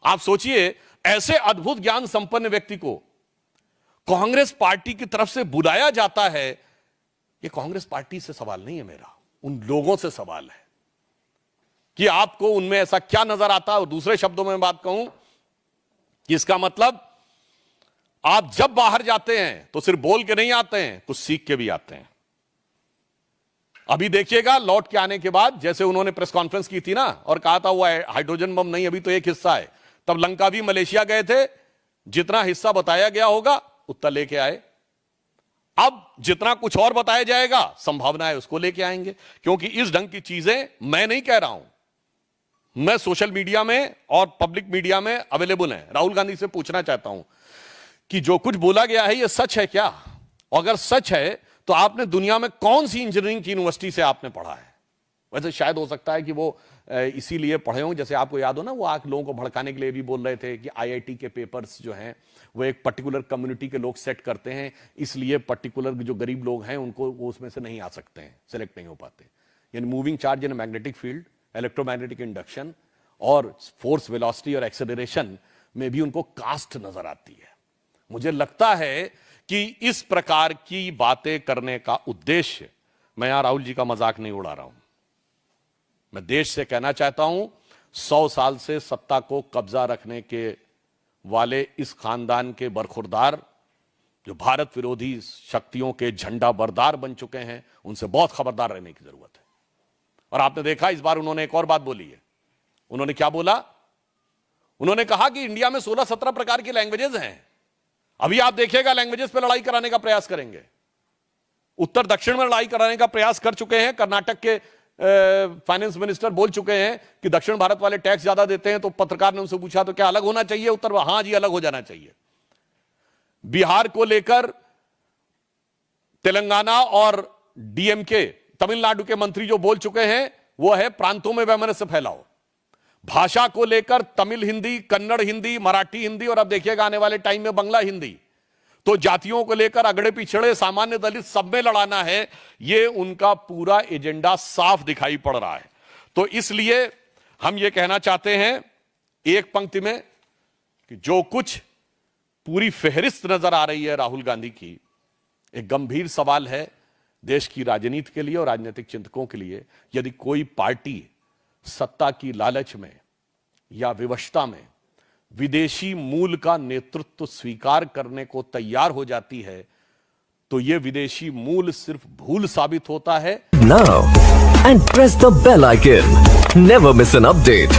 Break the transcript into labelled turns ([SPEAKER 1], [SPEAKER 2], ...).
[SPEAKER 1] आप सोचिए, ऐसे अद्भुत ज्ञान संपन्न व्यक्ति को कांग्रेस पार्टी की तरफ से बुलाया जाता है। यह कांग्रेस पार्टी से सवाल नहीं है मेरा, उन लोगों से सवाल है कि आपको उनमें ऐसा क्या नजर आता है। और दूसरे शब्दों में बात कहूं कि इसका मतलब आप जब बाहर जाते हैं तो सिर्फ बोल के नहीं आते हैं, कुछ सीख के भी आते हैं। अभी देखिएगा, लौट के आने के बाद जैसे उन्होंने प्रेस कॉन्फ्रेंस की थी ना और कहा था वो हाइड्रोजन बम नहीं, अभी तो एक हिस्सा है। तब लंका भी मलेशिया गए थे, जितना हिस्सा बताया गया होगा उतना लेके आए। अब जितना कुछ और बताया जाएगा, संभावना है उसको लेके आएंगे, क्योंकि इस ढंग की चीजें मैं नहीं कह रहा हूं, मैं सोशल मीडिया में और पब्लिक मीडिया में अवेलेबल है। राहुल गांधी से पूछना चाहता हूं कि जो कुछ बोला गया है यह सच है क्या? अगर सच है तो आपने दुनिया में कौन सी इंजीनियरिंग की यूनिवर्सिटी से आपने पढ़ा है? वैसे शायद हो सकता है कि वो इसीलिए पढ़े हों, जैसे आपको याद हो ना, वो आप लोगों को भड़काने के लिए भी बोल रहे थे कि आईआईटी के पेपर्स जो हैं वो एक पर्टिकुलर कम्युनिटी के लोग सेट करते हैं, इसलिए पर्टिकुलर जो गरीब लोग हैं उनको वो उसमें से नहीं आ सकते हैं, सेलेक्ट नहीं हो पाते। यानी moving charge in magnetic field, electromagnetic induction और फोर्स वेलोसिटी और एक्सेलरेशन में भी उनको कास्ट नजर आती है। मुझे लगता है कि इस प्रकार की बातें करने का उद्देश्य, मैं यहां राहुल जी का मजाक नहीं उड़ा रहा हूं, मैं देश से कहना चाहता हूं 100 साल से सत्ता को कब्जा रखने के वाले इस खानदान के बरखुरदार जो भारत विरोधी शक्तियों के झंडा बरदार बन चुके हैं, उनसे बहुत खबरदार रहने की जरूरत है। और आपने देखा इस बार उन्होंने एक और बात बोली है। उन्होंने क्या बोला? उन्होंने कहा कि इंडिया में 16-17 प्रकार की लैंग्वेजेस हैं। अभी आप देखिएगा लैंग्वेजेस पे लड़ाई कराने का प्रयास करेंगे। उत्तर दक्षिण में लड़ाई कराने का प्रयास कर चुके हैं। कर्नाटक के फाइनेंस मिनिस्टर बोल चुके हैं कि दक्षिण भारत वाले टैक्स ज्यादा देते हैं। तो पत्रकार ने उनसे पूछा तो क्या अलग होना चाहिए? उत्तर हां जी, अलग हो जाना चाहिए। बिहार को लेकर तेलंगाना और डीएमके तमिलनाडु के मंत्री जो बोल चुके हैं वो है प्रांतों में वैमनस्य फैलाओ। भाषा को लेकर तमिल हिंदी, कन्नड़ हिंदी, मराठी हिंदी और अब देखिएगा आने वाले टाइम में बंगला हिंदी। तो जातियों को लेकर अगड़े पिछड़े, सामान्य दलित सब में लड़ाना है। ये उनका पूरा एजेंडा साफ दिखाई पड़ रहा है। तो इसलिए हम ये कहना चाहते हैं एक पंक्ति में कि जो कुछ पूरी फेहरिस्त नजर आ रही है राहुल गांधी की, एक गंभीर सवाल है देश की राजनीति के लिए और राजनीतिक चिंतकों के लिए। यदि कोई पार्टी सत्ता की लालच में या विवशता में विदेशी मूल का नेतृत्व स्वीकार करने को तैयार हो जाती है, तो यह विदेशी मूल सिर्फ भूल साबित होता है।
[SPEAKER 2] Now and press the bell icon. Never miss an update.